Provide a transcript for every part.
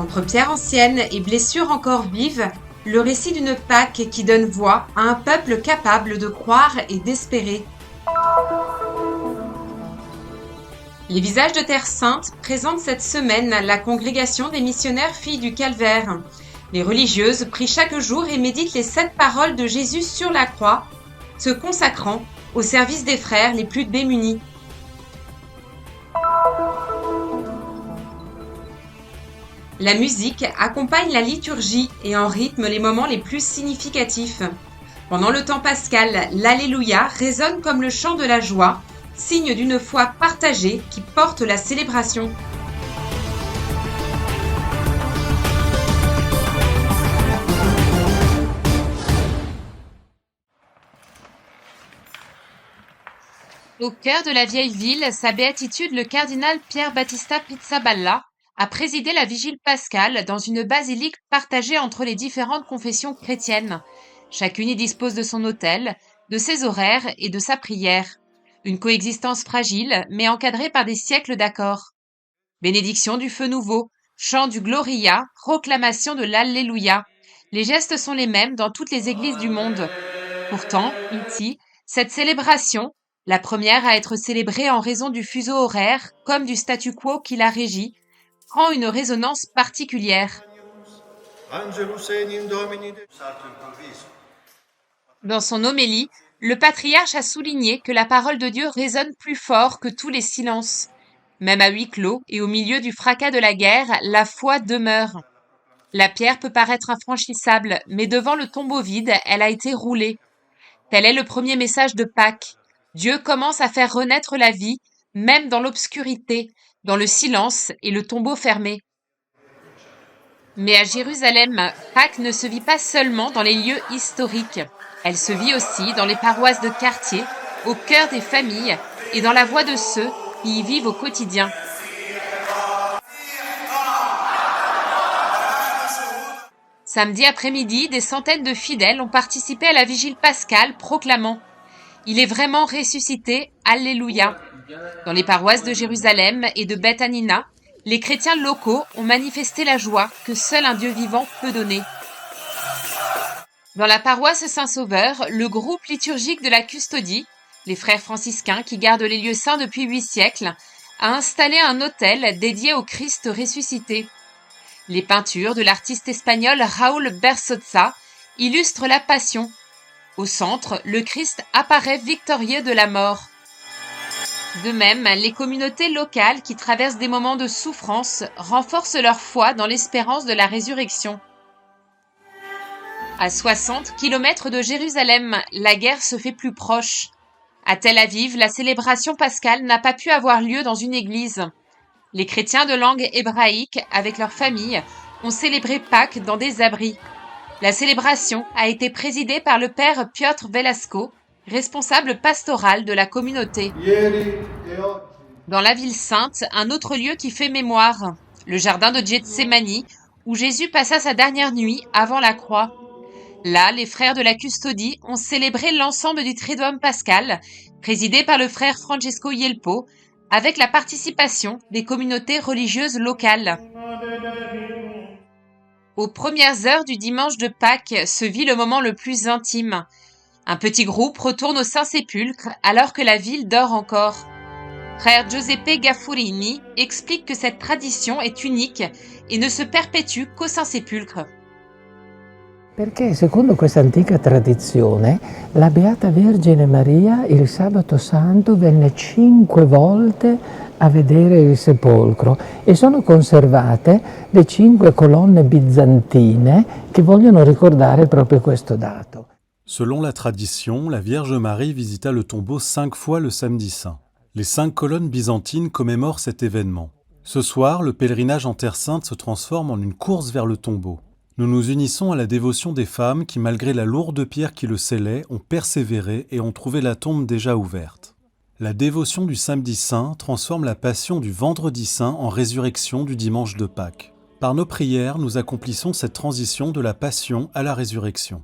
Entre pierres anciennes et blessures encore vives, le récit d'une Pâque qui donne voix à un peuple capable de croire et d'espérer. Les Visages de Terre Sainte présentent cette semaine la congrégation des missionnaires Filles du Calvaire. Les religieuses prient chaque jour et méditent les 7 paroles de Jésus sur la croix, se consacrant au service des frères les plus démunis. La musique accompagne la liturgie et en rythme les moments les plus significatifs. Pendant le temps pascal, l'Alléluia résonne comme le chant de la joie, signe d'une foi partagée qui porte la célébration. Au cœur de la vieille ville, sa béatitude, le cardinal Pier Battista Pizzaballa a présidé la vigile pascale dans une basilique partagée entre les différentes confessions chrétiennes. Chacune y dispose de son autel, de ses horaires et de sa prière. Une coexistence fragile, mais encadrée par des siècles d'accords. Bénédiction du feu nouveau, chant du Gloria, proclamation de l'Alléluia. Les gestes sont les mêmes dans toutes les églises du monde. Pourtant, ici, cette célébration, la première à être célébrée en raison du fuseau horaire, comme du statu quo qui la régit, prend une résonance particulière. Dans son homélie, le patriarche a souligné que la parole de Dieu résonne plus fort que tous les silences. Même à huis clos et au milieu du fracas de la guerre, la foi demeure. La pierre peut paraître infranchissable, mais devant le tombeau vide, elle a été roulée. Tel est le premier message de Pâques. Dieu commence à faire renaître la vie, même dans l'obscurité, dans le silence et le tombeau fermé. Mais à Jérusalem, Pâques ne se vit pas seulement dans les lieux historiques. Elle se vit aussi dans les paroisses de quartier, au cœur des familles et dans la voix de ceux qui y vivent au quotidien. Samedi après-midi, des centaines de fidèles ont participé à la vigile pascale proclamant « Il est vraiment ressuscité, Alléluia ». Dans les paroisses de Jérusalem et de Beth Hanina, les chrétiens locaux ont manifesté la joie que seul un Dieu vivant peut donner. Dans la paroisse Saint-Sauveur, le groupe liturgique de la Custodie, les frères franciscains qui gardent les lieux saints depuis 8 siècles, a installé un autel dédié au Christ ressuscité. Les peintures de l'artiste espagnol Raúl Berzotza illustrent la Passion. Au centre, le Christ apparaît victorieux de la mort. De même, les communautés locales qui traversent des moments de souffrance renforcent leur foi dans l'espérance de la résurrection. À 60 km de Jérusalem, la guerre se fait plus proche. À Tel Aviv, la célébration pascale n'a pas pu avoir lieu dans une église. Les chrétiens de langue hébraïque, avec leurs familles, ont célébré Pâques dans des abris. La célébration a été présidée par le père Piotr Velasco, responsable pastoral de la communauté. Dans la ville sainte, un autre lieu qui fait mémoire, le jardin de Gethsémani, où Jésus passa sa dernière nuit avant la croix. Là, les frères de la Custodie ont célébré l'ensemble du Triduum pascal, présidé par le frère Francesco Yelpo, avec la participation des communautés religieuses locales. Aux premières heures du dimanche de Pâques se vit le moment le plus intime. Un petit groupe retourne au Saint-Sépulcre alors que la ville dort encore. Frère Giuseppe Gaffurini explique que cette tradition est unique et ne se perpétue qu'au Saint-Sépulcre. Perché secondo questa antica tradizione la Beata Vergine Maria il sabato santo venne 5 volte a vedere il sepolcro e sono conservate le 5 colonne bizantine che vogliono ricordare proprio questo dato. Selon la tradition, la Vierge Marie visita le tombeau 5 fois le samedi saint. Les 5 colonnes byzantines commémorent cet événement. Ce soir, le pèlerinage en Terre Sainte se transforme en une course vers le tombeau. Nous nous unissons à la dévotion des femmes qui, malgré la lourde pierre qui le scellait, ont persévéré et ont trouvé la tombe déjà ouverte. La dévotion du samedi saint transforme la passion du vendredi saint en résurrection du dimanche de Pâques. Par nos prières, nous accomplissons cette transition de la passion à la résurrection.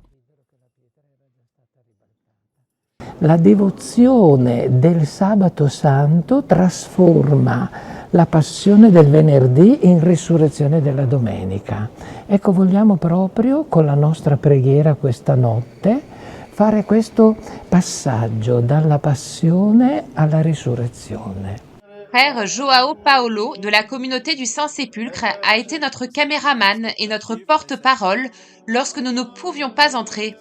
La devozione del sabato santo trasforma la passione del venerdì in risurrezione della domenica. Ecco, vogliamo proprio con la nostra preghiera questa notte fare questo passaggio dalla passione alla risurrezione. Frère Joao Paulo de la communauté du Saint-Sépulcre a été notre caméraman et notre porte-parole lorsque nous ne pouvions pas entrer.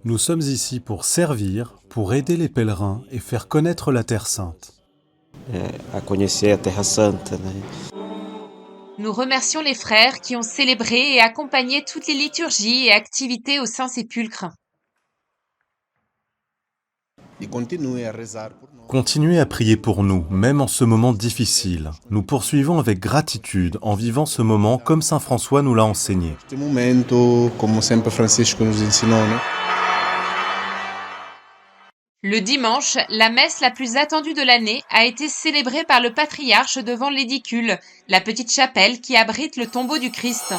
Nous sommes ici pour servir, pour aider les pèlerins et faire connaître la Terre Sainte. A conhecer a Terra Santa, né? Nous remercions les frères qui ont célébré et accompagné toutes les liturgies et activités au Saint-Sépulcre. Continuez à prier pour nous, même en ce moment difficile. Nous poursuivons avec gratitude en vivant ce moment comme Saint François nous l'a enseigné. Le dimanche, la messe la plus attendue de l'année a été célébrée par le patriarche devant l'édicule, la petite chapelle qui abrite le tombeau du Christ.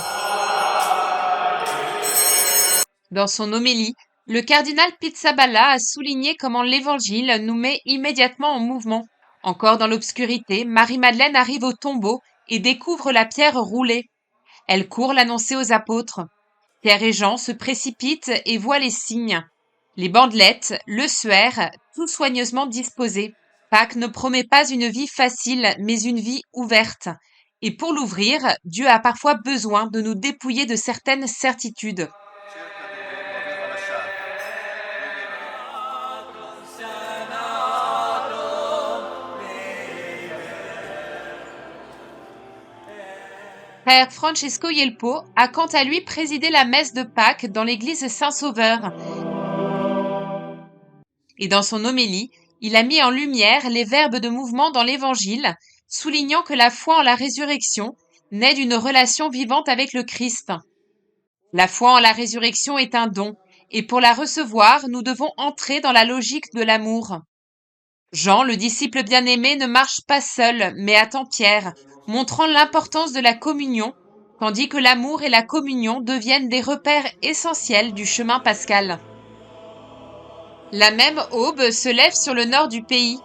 Dans son homélie, le cardinal Pizzaballa a souligné comment l'Évangile nous met immédiatement en mouvement. Encore dans l'obscurité, Marie-Madeleine arrive au tombeau et découvre la pierre roulée. Elle court l'annoncer aux apôtres. Pierre et Jean se précipitent et voient les signes. Les bandelettes, le suaire, tout soigneusement disposé. Pâques ne promet pas une vie facile, mais une vie ouverte. Et pour l'ouvrir, Dieu a parfois besoin de nous dépouiller de certaines certitudes. Frère Francesco Yelpo a quant à lui présidé la messe de Pâques dans l'église Saint-Sauveur. Et dans son homélie, il a mis en lumière les verbes de mouvement dans l'Évangile, soulignant que la foi en la résurrection naît d'une relation vivante avec le Christ. La foi en la résurrection est un don, et pour la recevoir, nous devons entrer dans la logique de l'amour. Jean, le disciple bien-aimé, ne marche pas seul, mais attend Pierre, montrant l'importance de la communion, tandis que l'amour et la communion deviennent des repères essentiels du chemin pascal. La même aube se lève sur le nord du pays.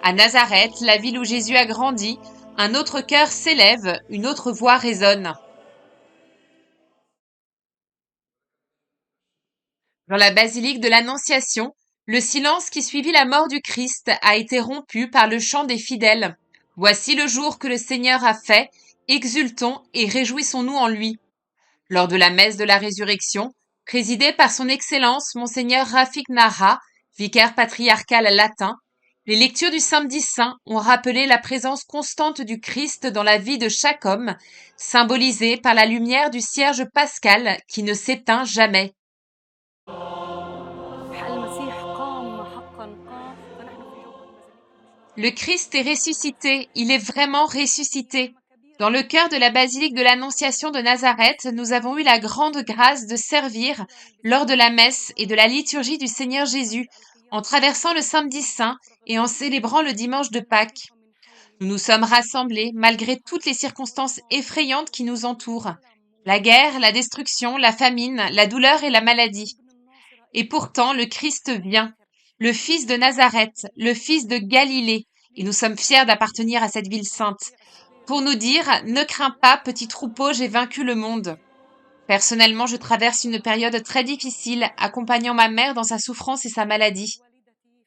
À Nazareth, la ville où Jésus a grandi, un autre cœur s'élève, une autre voix résonne. Dans la basilique de l'Annonciation, le silence qui suivit la mort du Christ a été rompu par le chant des fidèles. Voici le jour que le Seigneur a fait, exultons et réjouissons-nous en lui. Lors de la messe de la résurrection, présidée par son Excellence Monseigneur Rafik Nahar, vicaire patriarcal latin, les lectures du Samedi Saint ont rappelé la présence constante du Christ dans la vie de chaque homme, symbolisée par la lumière du cierge pascal qui ne s'éteint jamais. Le Christ est ressuscité, il est vraiment ressuscité. Dans le cœur de la basilique de l'Annonciation de Nazareth, nous avons eu la grande grâce de servir lors de la messe et de la liturgie du Seigneur Jésus, en traversant le Samedi Saint et en célébrant le dimanche de Pâques. Nous nous sommes rassemblés malgré toutes les circonstances effrayantes qui nous entourent. La guerre, la destruction, la famine, la douleur et la maladie. Et pourtant, le Christ vient, le Fils de Nazareth, le Fils de Galilée, et nous sommes fiers d'appartenir à cette ville sainte, pour nous dire « Ne crains pas, petit troupeau, j'ai vaincu le monde ». Personnellement, je traverse une période très difficile, accompagnant ma mère dans sa souffrance et sa maladie.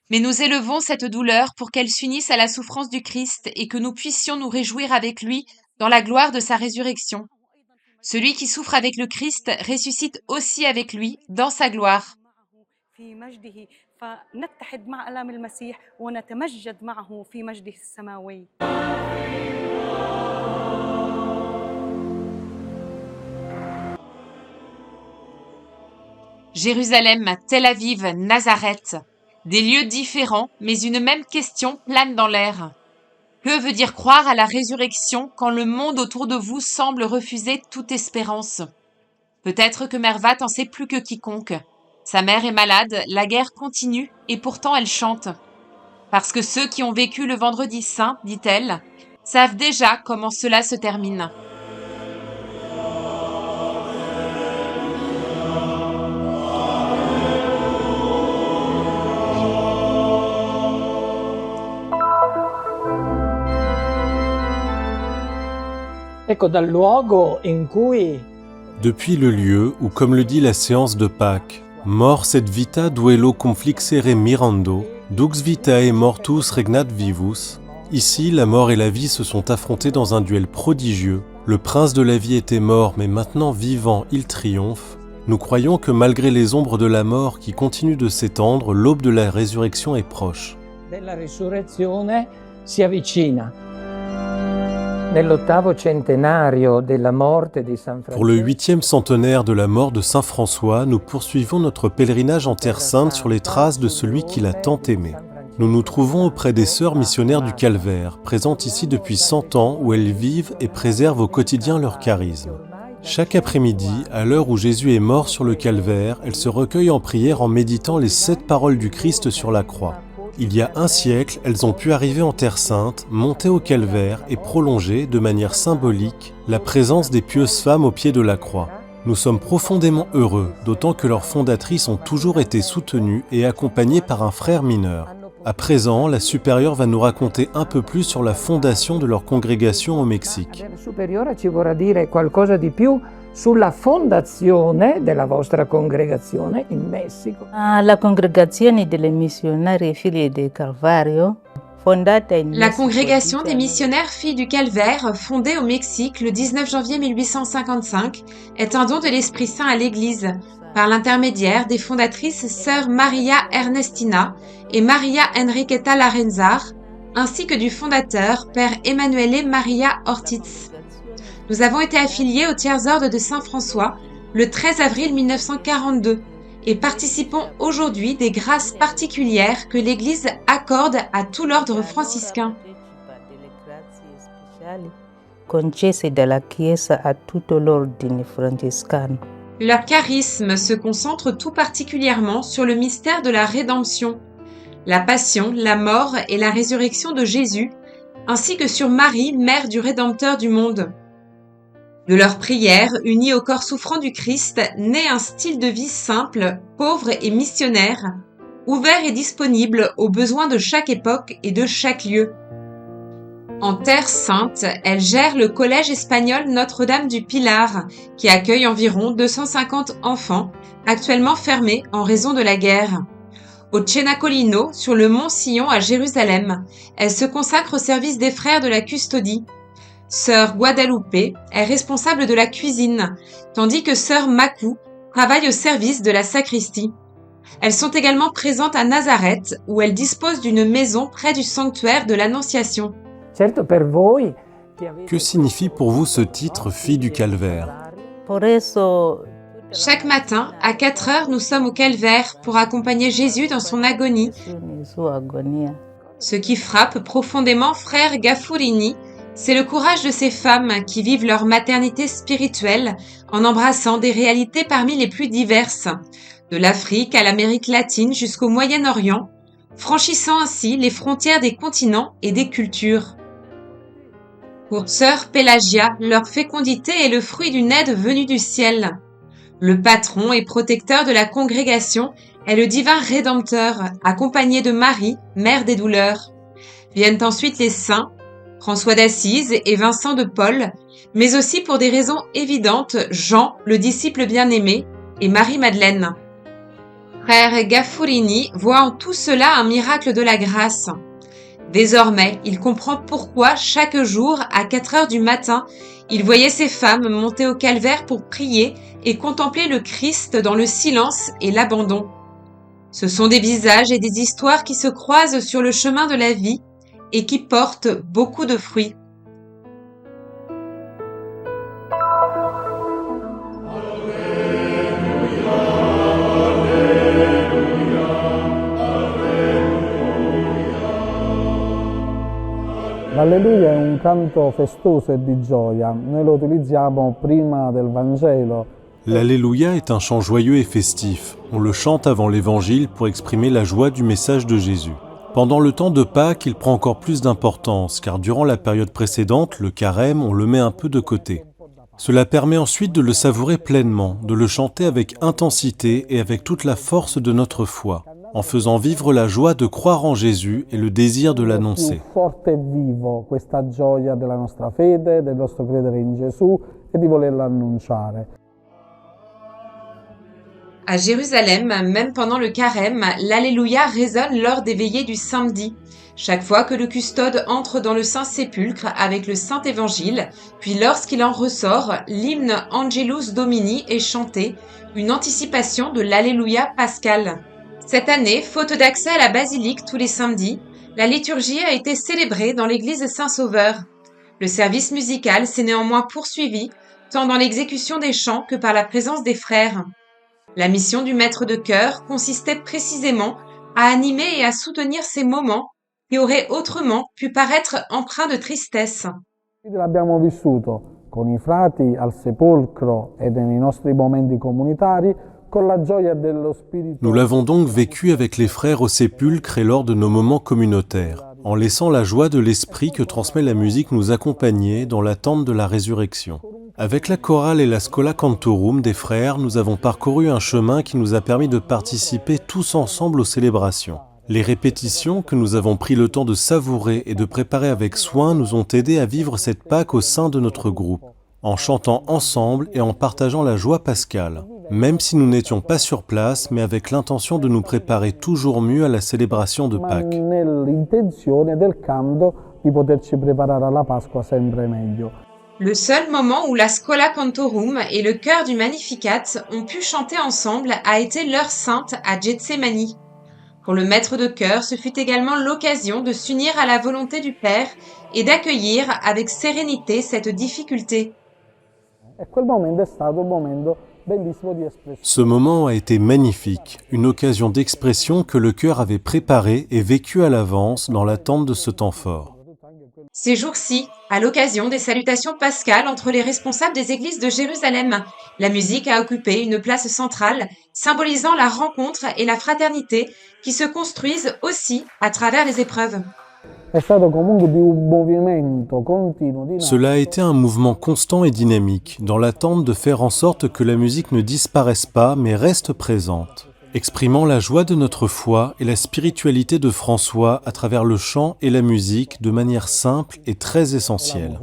Mais nous élevons cette douleur pour qu'elle s'unisse à la souffrance du Christ et que nous puissions nous réjouir avec lui dans la gloire de sa résurrection. Celui qui souffre avec le Christ ressuscite aussi avec lui dans sa gloire. Jérusalem, Tel Aviv, Nazareth. Des lieux différents, mais une même question plane dans l'air. Que veut dire croire à la résurrection quand le monde autour de vous semble refuser toute espérance? Peut-être que Mervat en sait plus que quiconque. Sa mère est malade, la guerre continue, et pourtant elle chante. Parce que ceux qui ont vécu le vendredi saint, dit-elle, savent déjà comment cela se termine. Ecco, dal luogo in cui Depuis le lieu où, comme le dit la séance de Pâques, mors et vita duello conflixere mirando, dux vitae mortus regnat vivus, ici la mort et la vie se sont affrontés dans un duel prodigieux, le prince de la vie était mort mais maintenant vivant il triomphe, nous croyons que malgré les ombres de la mort qui continuent de s'étendre, l'aube de la résurrection est proche. della risurrezione si avvicina. Nell'ottavo centenario della morte di San Francesco, Pour le 8e centenaire de la mort de Saint François, nous poursuivons notre pèlerinage en Terre Sainte sur les traces de celui qui l'a tant aimé. Nous nous trouvons auprès des sœurs missionnaires du Calvaire, présentes ici depuis 100 ans où elles vivent et préservent au quotidien leur charisme. Chaque après-midi, à l'heure où Jésus est mort sur le Calvaire, elles se recueillent en prière en méditant les 7 paroles du Christ sur la croix. Il y a un siècle, elles ont pu arriver en Terre Sainte, monter au Calvaire et prolonger, de manière symbolique, la présence des pieuses femmes au pied de la croix. Nous sommes profondément heureux, d'autant que leurs fondatrices ont toujours été soutenues et accompagnées par un frère mineur. À présent, la supérieure va nous raconter un peu plus sur la fondation de leur congrégation au Mexique. la superiore ci vorrà dire qualcosa di più sulla fondazione della vostra congregazione in Messico. La congregazione delle missionarie figlie del Calvario, fondata in La Messico congrégation des 19 missionnaires filles du Calvaire, fondée au Mexique le 19 janvier 1855, est un don de l'Esprit Saint à l'Église, par l'intermédiaire des fondatrices sœurs Maria Ernestina et Maria Enriqueta Larenzar, ainsi que du fondateur, Père Emanuele Maria Ortiz. Nous avons été affiliés au Tiers-Ordre de Saint-François le 13 avril 1942 et participons aujourd'hui des grâces particulières que l'Église accorde à tout l'ordre franciscain. concesse dalla Chiesa a tutto l'ordine francescano. Leur charisme se concentre tout particulièrement sur le mystère de la rédemption, la passion, la mort et la résurrection de Jésus, ainsi que sur Marie, mère du Rédempteur du monde. De leurs prières, unies au corps souffrant du Christ, naît un style de vie simple, pauvre et missionnaire, ouvert et disponible aux besoins de chaque époque et de chaque lieu. En Terre Sainte, elle gère le collège espagnol Notre-Dame du Pilar, qui accueille environ 250 enfants, actuellement fermés en raison de la guerre. Au Cenacolino, sur le mont Sion à Jérusalem, elle se consacre au service des frères de la custodie. Sœur Guadalupe est responsable de la cuisine, tandis que Sœur Makou travaille au service de la sacristie. Elles sont également présentes à Nazareth, où elles disposent d'une maison près du sanctuaire de l'Annonciation. Certo, per voi Que signifie pour vous ce titre « Fille du Calvaire » Por eso, Chaque matin, à 4 heures, nous sommes au Calvaire pour accompagner Jésus dans son agonie. in sua agonia. Ce qui frappe profondément frère Gaffurini, c'est le courage de ces femmes qui vivent leur maternité spirituelle en embrassant des réalités parmi les plus diverses, de l'Afrique à l'Amérique latine jusqu'au Moyen-Orient, franchissant ainsi les frontières des continents et des cultures. Pour sœur Pélagia, leur fécondité est le fruit d'une aide venue du ciel. Le patron et protecteur de la congrégation est le divin Rédempteur, accompagné de Marie, mère des douleurs. Viennent ensuite les saints, François d'Assise et Vincent de Paul, mais aussi pour des raisons évidentes, Jean, le disciple bien-aimé, et Marie-Madeleine. Frère Gaffurini voit en tout cela un miracle de la grâce. Désormais, il comprend pourquoi chaque jour, à 4 heures du matin, il voyait ces femmes monter au calvaire pour prier et contempler le Christ dans le silence et l'abandon. Ce sont des visages et des histoires qui se croisent sur le chemin de la vie et qui portent beaucoup de fruits. L'Alleluia è un canto festoso e di gioia. Noi lo utilizziamo prima del Vangelo. L'Alléluia est un chant joyeux et festif. On le chante avant l'Évangile pour exprimer la joie du message de Jésus. Pendant le temps de Pâques, il prend encore plus d'importance, car durant la période précédente, le carême, on le met un peu de côté. Cela permet ensuite de le savourer pleinement, de le chanter avec intensité et avec toute la force de notre foi. en faisant vivre la joie de croire en Jésus et le désir de l'annoncer. Più forte e vivo questa gioia della nostra fede, del nostro credere in Gesù e di volerla annunciare. À Jérusalem, même pendant le carême, l'Alléluia résonne lors des veillées du samedi. Chaque fois que le custode entre dans le Saint-Sépulcre avec le Saint-Évangile, puis lorsqu'il en ressort, l'hymne Angelus Domini est chanté, une anticipation de l'Alléluia pascal. Cette année, faute d'accès à la basilique tous les samedis, la liturgie a été célébrée dans l'église Saint-Sauveur. Le service musical s'est néanmoins poursuivi, tant dans l'exécution des chants que par la présence des frères. La mission du maître de chœur consistait précisément à animer et à soutenir ces moments qui auraient autrement pu paraître empreints de tristesse. L'abbiamo vissuto con i frati al sepolcro e nei nostri momenti comunitari con la gioia dello Spirito. Nous l'avons donc vécu avec les frères au sépulcre et lors de nos moments communautaires, en laissant la joie de l'esprit que transmet la musique nous accompagner dans l'attente de la résurrection. Avec la chorale et la Schola Cantorum des frères, nous avons parcouru un chemin qui nous a permis de participer tous ensemble aux célébrations. Les répétitions que nous avons pris le temps de savourer et de préparer avec soin nous ont aidés à vivre cette Pâque au sein de notre groupe, en chantant ensemble et en partageant la joie pascale, même si nous n'étions pas sur place, mais avec l'intention de nous préparer toujours mieux à la célébration de Pâques. Nell'intenzione del canto di poterci preparare alla Pasqua sempre meglio. Le seul moment où la Schola Cantorum et le chœur du Magnificat ont pu chanter ensemble a été l'heure sainte à Getsemani. Pour le maître de chœur, ce fut également l'occasion de s'unir à la volonté du Père et d'accueillir avec sérénité cette difficulté. Ce moment a été magnifique, une occasion d'expression que le chœur avait préparée et vécue à l'avance dans l'attente de ce temps fort. Ces jours-ci, à l'occasion des salutations pascales entre les responsables des églises de Jérusalem, la musique a occupé une place centrale, symbolisant la rencontre et la fraternité qui se construisent aussi à travers les épreuves. Cela a été un mouvement constant et dynamique, dans l'attente de faire en sorte que la musique ne disparaisse pas mais reste présente, exprimant la joie de notre foi et la spiritualité de François à travers le chant et la musique de manière simple et très essentielle.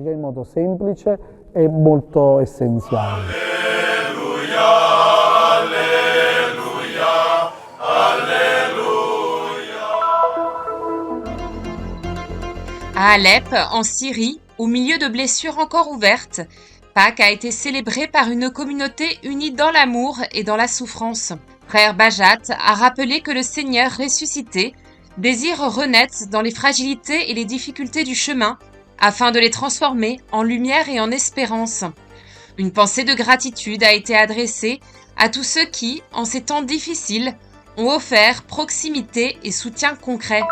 À Alep, en Syrie, au milieu de blessures encore ouvertes, Pâques a été célébrée par une communauté unie dans l'amour et dans la souffrance. Frère Bajat a rappelé que le Seigneur ressuscité désire renaître dans les fragilités et les difficultés du chemin afin de les transformer en lumière et en espérance. Une pensée de gratitude a été adressée à tous ceux qui, en ces temps difficiles, ont offert proximité et soutien concret.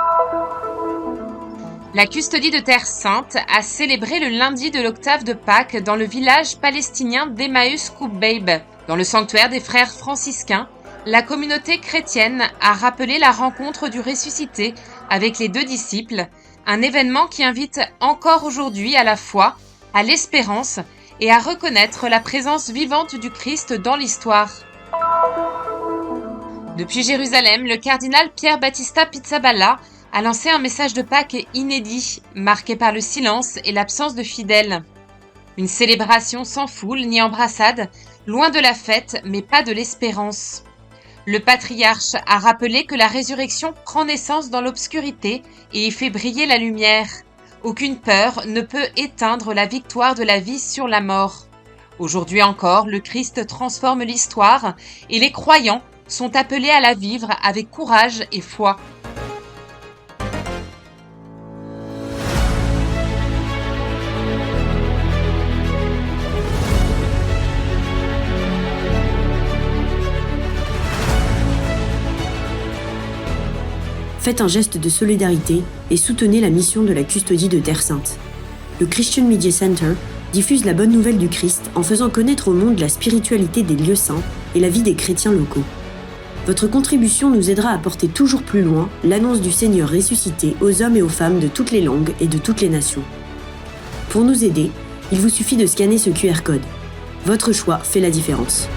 La custodie de Terre Sainte a célébré le lundi de l'octave de Pâques dans le village palestinien d'Emmaüs Kubbeib. Dans le sanctuaire des frères franciscains, la communauté chrétienne a rappelé la rencontre du ressuscité avec les deux disciples, un événement qui invite encore aujourd'hui à la foi, à l'espérance et à reconnaître la présence vivante du Christ dans l'histoire. Depuis Jérusalem, le cardinal Pierre Battista Pizzaballa a lancé un message de Pâques inédit, marqué par le silence et l'absence de fidèles. Une célébration sans foule ni embrassade, loin de la fête, mais pas de l'espérance. Le patriarche a rappelé que la résurrection prend naissance dans l'obscurité et y fait briller la lumière. Aucune peur ne peut éteindre la victoire de la vie sur la mort. Aujourd'hui encore, le Christ transforme l'histoire et les croyants sont appelés à la vivre avec courage et foi. Faites un geste de solidarité et soutenez la mission de la custodie de Terre Sainte. Le Christian Media Center diffuse la bonne nouvelle du Christ en faisant connaître au monde la spiritualité des lieux saints et la vie des chrétiens locaux. Votre contribution nous aidera à porter toujours plus loin l'annonce du Seigneur ressuscité aux hommes et aux femmes de toutes les langues et de toutes les nations. Pour nous aider, il vous suffit de scanner ce QR code. Votre choix fait la différence.